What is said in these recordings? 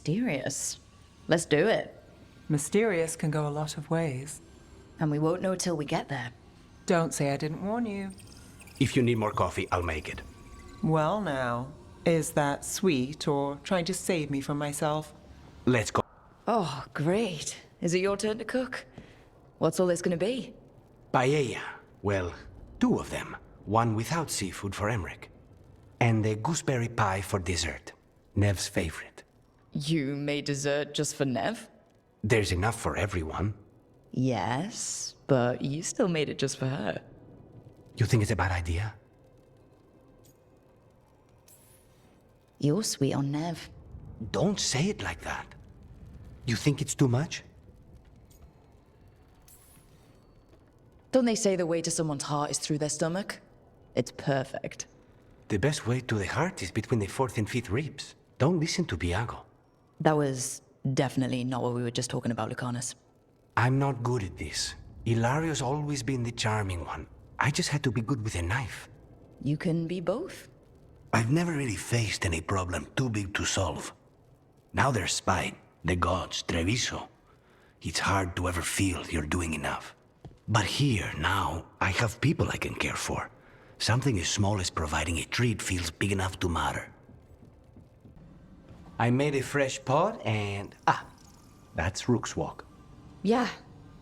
Mysterious. Let's do it. Mysterious can go a lot of ways. And we won't know till we get there. Don't say I didn't warn you. If you need more coffee, I'll make it. Well now, is that sweet or trying to save me from myself? Let's go. Oh, great. Is it your turn to cook? What's all this gonna be? Paella. Well, two of them. One without seafood for Emmerich. And a gooseberry pie for dessert. Neve's favorite. You made dessert just for Neve? There's enough for everyone. Yes, but you still made it just for her. You think it's a bad idea? You're sweet on Neve. Don't say it like that. You think it's too much? Don't they say the way to someone's heart is through their stomach? It's perfect. The best way to the heart is between the fourth and fifth ribs. Don't listen to Biago. That was definitely not what we were just talking about, Lucanis. I'm not good at this. Hilario's always been the charming one. I just had to be good with a knife. You can be both. I've never really faced any problem too big to solve. Now there's spite, the gods, Treviso. It's hard to ever feel you're doing enough. But here, now, I have people I can care for. Something as small as providing a treat feels big enough to matter. I made a fresh pot and... that's Rook's Walk. Yeah,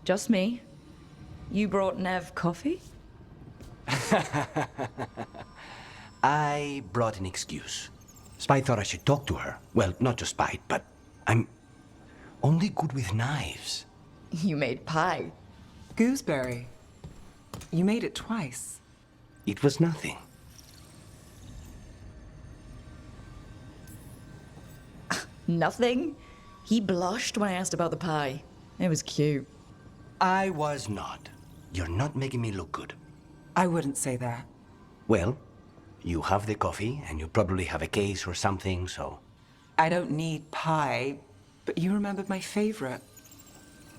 just me. You brought Neve coffee? I brought an excuse. Spite thought I should talk to her. Well, not just Spite, but I'm only good with knives. You made pie. Gooseberry. You made it twice. It was nothing. Nothing? He blushed when I asked about the pie. It was cute. I was not. You're not making me look good. I wouldn't say that. Well, you have the coffee, and you probably have a case or something, so... I don't need pie, but you remembered my favorite.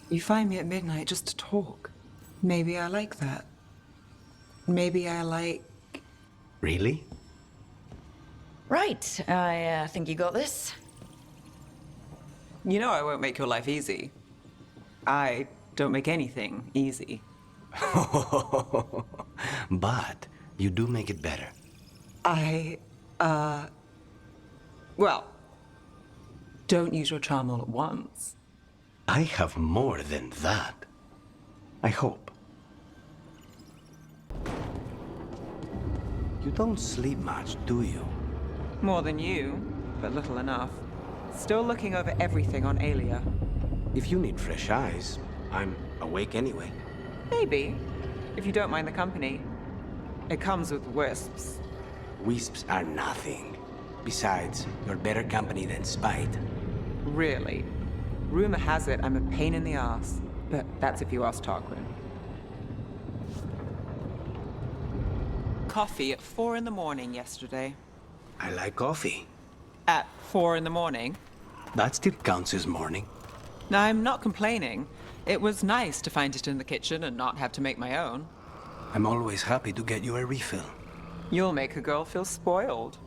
You find me at midnight just to talk. Maybe I like that. Maybe I like... Really? Right, I think you got this. You know I won't make your life easy. I don't make anything easy. But you do make it better. Well, don't use your charm all at once. I have more than that. I hope. You don't sleep much, do you? More than you, but little enough. Still looking over everything on Aelia. If you need fresh eyes, I'm awake anyway. Maybe, if you don't mind the company. It comes with wisps. Wisps are nothing. Besides, you're better company than Spite. Really. Rumor has it I'm a pain in the ass, but that's if you ask Tarquin. Coffee at 4 in the morning yesterday. I like coffee. At 4 in the morning? That still counts as morning. I'm not complaining. It was nice to find it in the kitchen and not have to make my own. I'm always happy to get you a refill. You'll make a girl feel spoiled.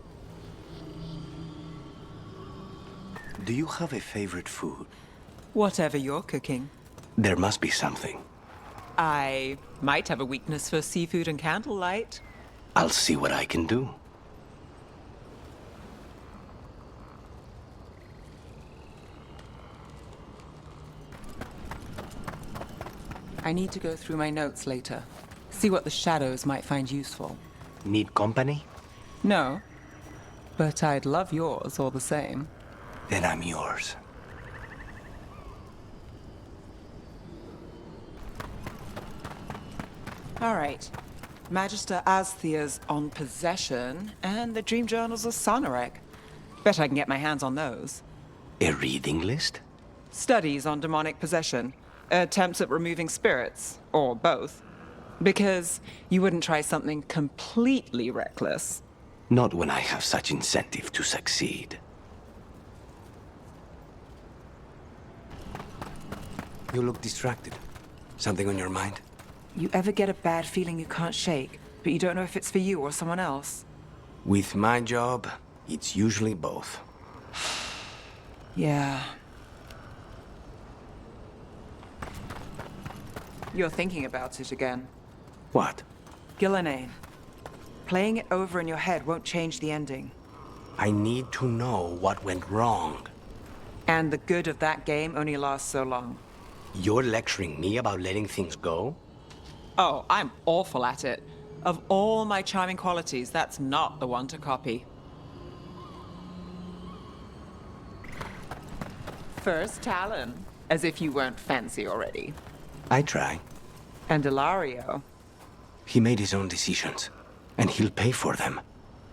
Do you have a favorite food? Whatever you're cooking. There must be something. I might have a weakness for seafood and candlelight. I'll see what I can do. I need to go through my notes later. See what the shadows might find useful. Need company? No, but I'd love yours all the same. Then I'm yours. All right. Magister Asthea's on possession, and the dream journals of Sonarek. Bet I can get my hands on those. A reading list? Studies on demonic possession. Attempts at removing spirits, or both. Because you wouldn't try something completely reckless. Not when I have such incentive to succeed. You look distracted. Something on your mind? You ever get a bad feeling you can't shake, but you don't know if it's for you or someone else? With my job, it's usually both. Yeah. You're thinking about it again. What? Gillenane. Playing it over in your head won't change the ending. I need to know what went wrong. And the good of that game only lasts so long. You're lecturing me about letting things go? Oh, I'm awful at it. Of all my charming qualities, that's not the one to copy. First Talon, as if you weren't fancy already. I try. And Ilario. He made his own decisions, and he'll pay for them.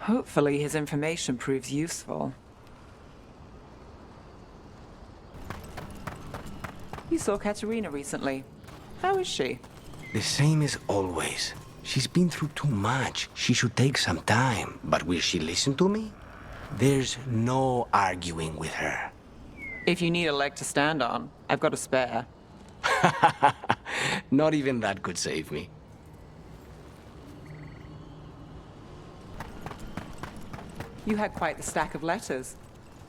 Hopefully his information proves useful. You saw Katerina recently. How is she? The same as always. She's been through too much. She should take some time. But will she listen to me? There's no arguing with her. If you need a leg to stand on, I've got a spare. Not even that could save me. You had quite the stack of letters.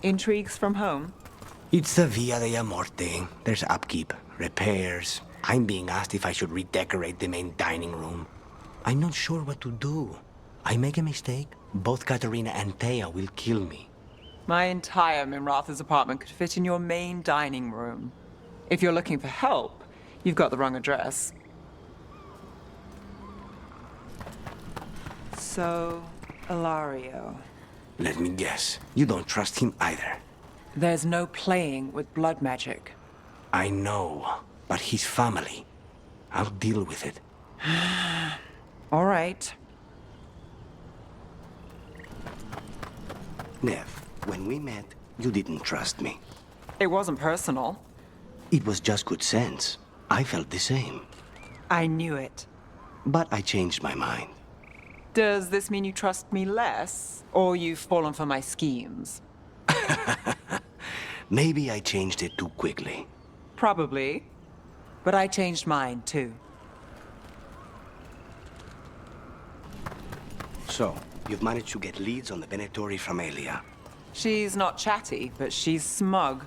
Intrigues from home? It's the Via della Morte. There's upkeep, repairs. I'm being asked if I should redecorate the main dining room. I'm not sure what to do. I make a mistake, both Katerina and Thea will kill me. My entire Minratha's apartment could fit in your main dining room. If you're looking for help, you've got the wrong address. So, Ilario. Let me guess. You don't trust him either. There's no playing with blood magic. I know, but his family. I'll deal with it. All right. Neve, when we met, you didn't trust me. It wasn't personal. It was just good sense. I felt the same. I knew it. But I changed my mind. Does this mean you trust me less, or you've fallen for my schemes? Maybe I changed it too quickly. Probably. But I changed mine, too. So, you've managed to get leads on the Venatori from Elia. She's not chatty, but she's smug.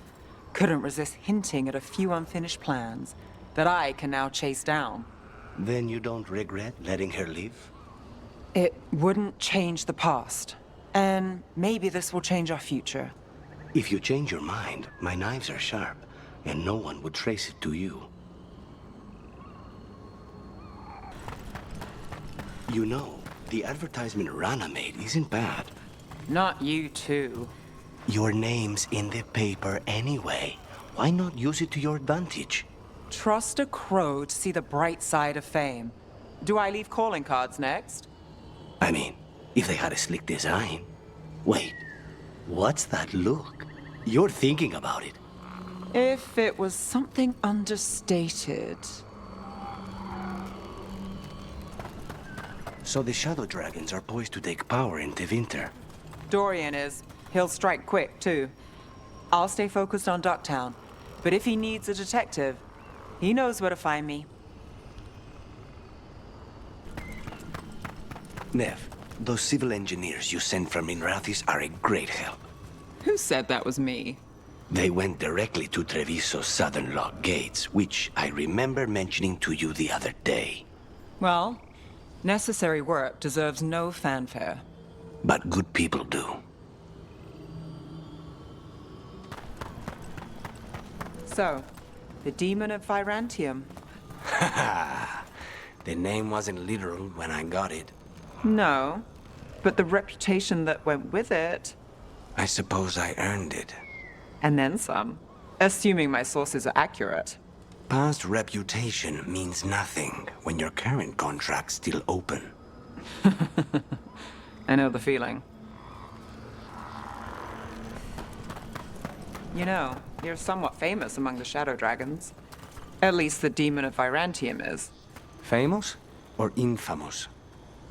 Couldn't resist hinting at a few unfinished plans that I can now chase down. Then you don't regret letting her leave? It wouldn't change the past. And maybe this will change our future. If you change your mind, my knives are sharp, and no one would trace it to you. You know, the advertisement Rana made isn't bad. Not you, too. Your name's in the paper anyway. Why not use it to your advantage? Trust a crow to see the bright side of fame. Do I leave calling cards next? I mean, if they had a slick design. Wait, what's that look? You're thinking about it. If it was something understated. So the Shadow Dragons are poised to take power in Tevinter. Dorian is. He'll strike quick, too. I'll stay focused on Ducktown. But if he needs a detective, he knows where to find me. Neve, those civil engineers you sent from Minrathis are a great help. Who said that was me? They went directly to Treviso's southern lock gates, which I remember mentioning to you the other day. Well, necessary work deserves no fanfare. But good people do. So, the Demon of Virantium. The name wasn't literal when I got it. No, but the reputation that went with it, I suppose I earned it. and then some. Assuming my sources are accurate. Past reputation means nothing when your current contract's still open. I know the feeling. You know, you're somewhat famous among the Shadow Dragons. At least the Demon of Virantium is. Famous or infamous?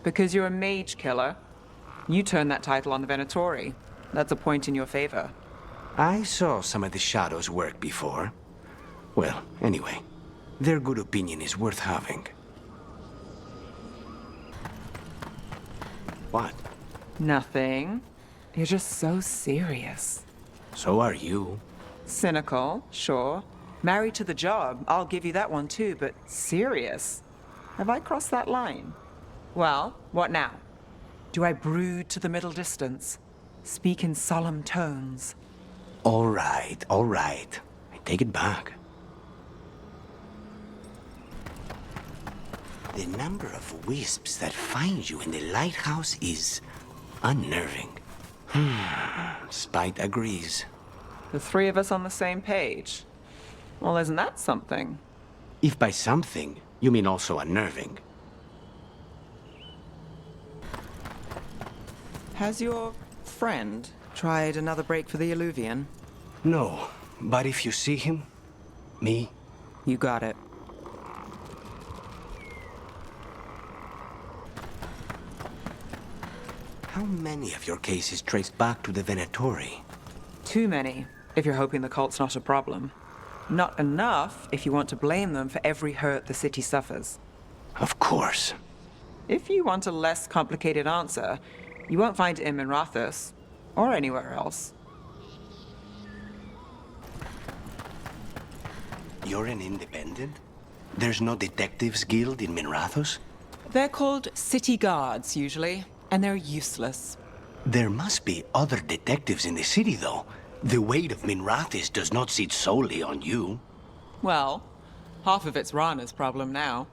Because you're a mage killer. You turned that title on the Venatori. That's a point in your favor. I saw some of the Shadows work before. Well, anyway, their good opinion is worth having. What? Nothing. You're just so serious. So are you. Cynical, sure. Married to the job, I'll give you that one too, but serious? Have I crossed that line? Well, what now? Do I brood to the middle distance? Speak in solemn tones? All right, all right. I take it back. The number of wisps that find you in the lighthouse is unnerving. Spite agrees. The three of us on the same page. Well, isn't that something? If by something, you mean also unnerving. Has your friend tried another break for the Illuvian? No, but if you see him, me, You got it. how many of your cases trace back to the Venatori? Too many, if you're hoping the cult's not a problem. Not enough if you want to blame them for every hurt the city suffers. Of course. If you want a less complicated answer, you won't find it in Minrathous, or anywhere else. You're an independent? There's no detectives guild in Minrathous? They're called city guards, usually, and they're useless. There must be other detectives in the city, though. The weight of Minrathous does not sit solely on you. Well, half of it's Rana's problem now.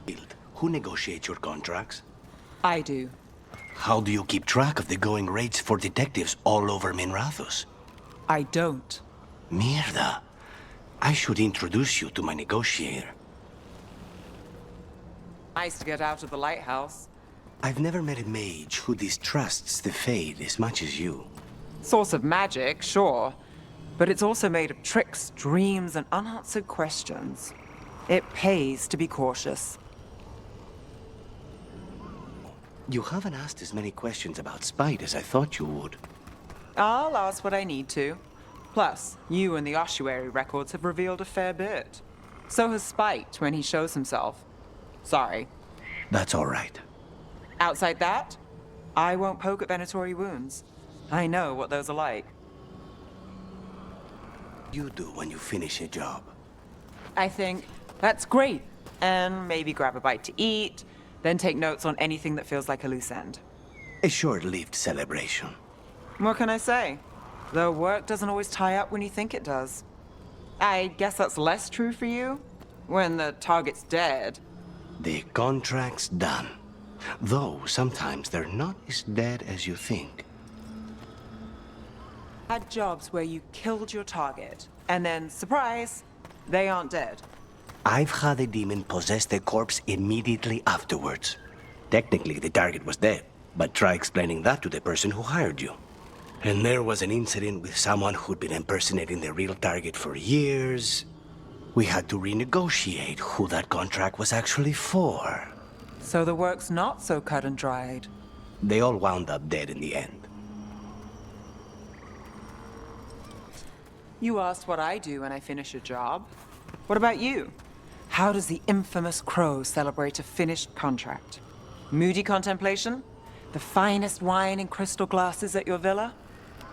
Guild. Who negotiates your contracts? I do. How do you keep track of the going rates for detectives all over Minrathous? I don't. Mierda. I should introduce you to my negotiator. Nice to get out of the lighthouse. I've never met a mage who distrusts the Fade as much as you. Source of magic, sure. But it's also made of tricks, dreams, and unanswered questions. It pays to be cautious. You haven't asked as many questions about Spite as I thought you would. I'll ask what I need to. Plus, you and the ossuary records have revealed a fair bit. So has Spite when he shows himself. Sorry. That's all right. Outside that, I won't poke at Venatori wounds. I know what those are like. You do when you finish a job. I think that's great. And maybe grab a bite to eat, then take notes on anything that feels like a loose end. A short-lived celebration. What can I say? The work doesn't always tie up when you think it does. I guess that's less true for you? When the target's dead. The contract's done. Though sometimes they're not as dead as you think. Had jobs where you killed your target, and then, surprise, they aren't dead. I've had a demon possess the corpse immediately afterwards. Technically, the target was dead, but try explaining that to the person who hired you. And there was an incident with someone who'd been impersonating the real target for years. We had to renegotiate who that contract was actually for. So the work's not so cut and dried. They all wound up dead in the end. You asked what I do when I finish a job. What about you? How does the infamous Crow celebrate a finished contract? Moody contemplation? The finest wine in crystal glasses at your villa?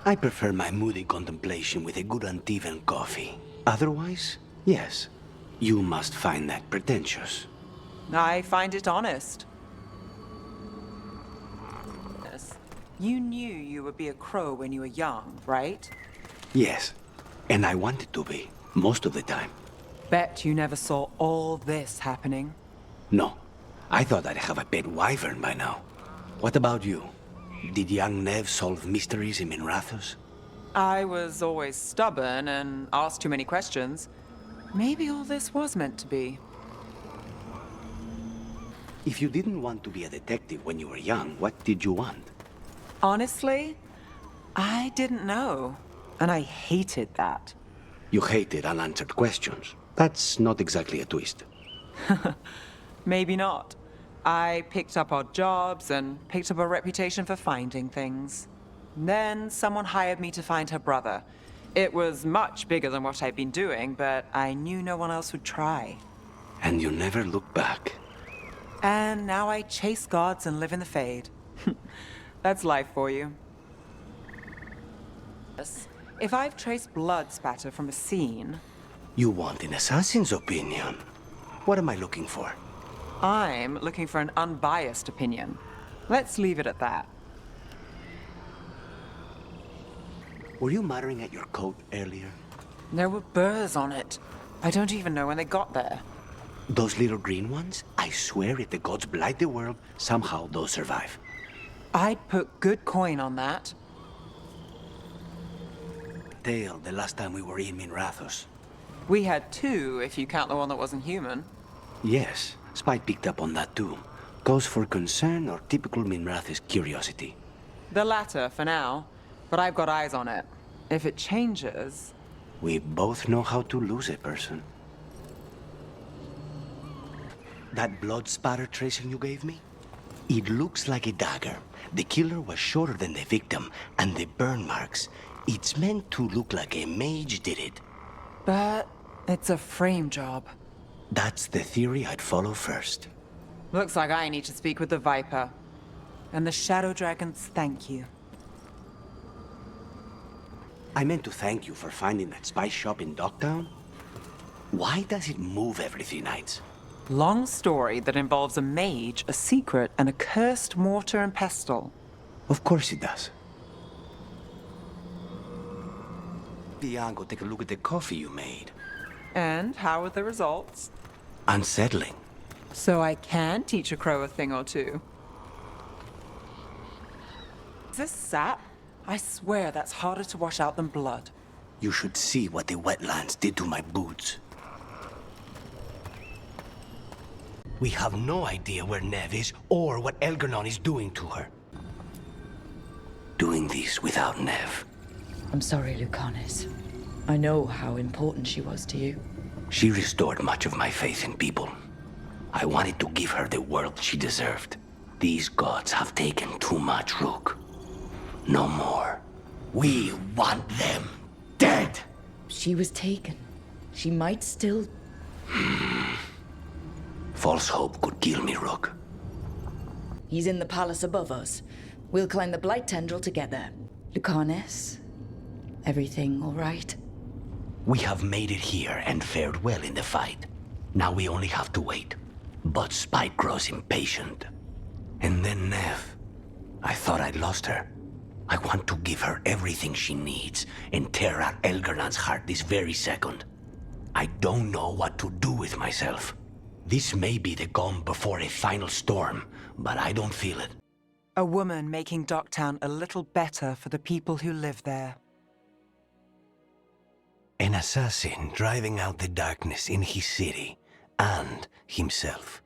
I prefer my moody contemplation with a good Antivan coffee. Otherwise, yes, you must find that pretentious. I find it honest. Yes. You knew you would be a crow when you were young, right? Yes, and I wanted to be, most of the time. Bet you never saw all this happening. No, I thought I'd have a pet wyvern by now. What about you? Did young Neve solve mysteries in Minrathous? I was always stubborn and asked too many questions. Maybe all this was meant to be. If you didn't want to be a detective when you were young, what did you want? Honestly, I didn't know. And I hated that. You hated unanswered questions. That's not exactly a twist. Maybe not. I picked up odd jobs and picked up a reputation for finding things. Then someone hired me to find her brother. It was much bigger than what I'd been doing, but I knew no one else would try. And you never looked back. And now I chase gods and live in the Fade. That's life for you. Yes. if I've traced blood spatter from a scene, You want an assassin's opinion? What am I looking for? I'm looking for an unbiased opinion. Let's leave it at that. Were you muttering at your coat earlier? There were burrs on it. I don't even know when they got there. Those little green ones? I swear if the gods blight the world, somehow those survive. I'd put good coin on that. Tale the last time we were in Minrathos. We had two, if you count the one that wasn't human. Yes, Spite picked up on that too. Cause for concern or typical Minrathis curiosity? The latter, for now. But I've got eyes on it. If it changes... We both know how to lose a person. That blood spatter tracing you gave me? It looks like a dagger. The killer was shorter than the victim, and the burn marks. It's meant to look like a mage did it. But it's a frame job. That's the theory I'd follow first. Looks like I need to speak with the Viper. And the Shadow Dragons thank you. I meant to thank you for finding that spice shop in Docktown. Why does it move every 3 nights? Long story that involves a mage, a secret, and a cursed mortar and pestle. Of course it does. Go take a look at the coffee you made. And how are the results? Unsettling. So I can teach a crow a thing or two. Is this sap? I swear that's harder to wash out than blood. You should see what the wetlands did to my boots. We have no idea where Neve is or what Elgernon is doing to her. Doing this without Neve. I'm sorry, Lucanis. I know how important she was to you. She restored much of my faith in people. I wanted to give her the world she deserved. These gods have taken too much, Rook. No more. We want them dead! She was taken. She might still... False hope could kill me, Rook. He's in the palace above us. We'll climb the Blight Tendril together. Lucanis, everything all right? We have made it here and fared well in the fight. Now we only have to wait. But Spike grows impatient. And then Neve. I thought I'd lost her. I want to give her everything she needs and tear out Elgernon's heart this very second. I don't know what to do with myself. This may be the calm before a final storm, but I don't feel it. A woman making Docktown a little better for the people who live there. An assassin driving out the darkness in his city and himself.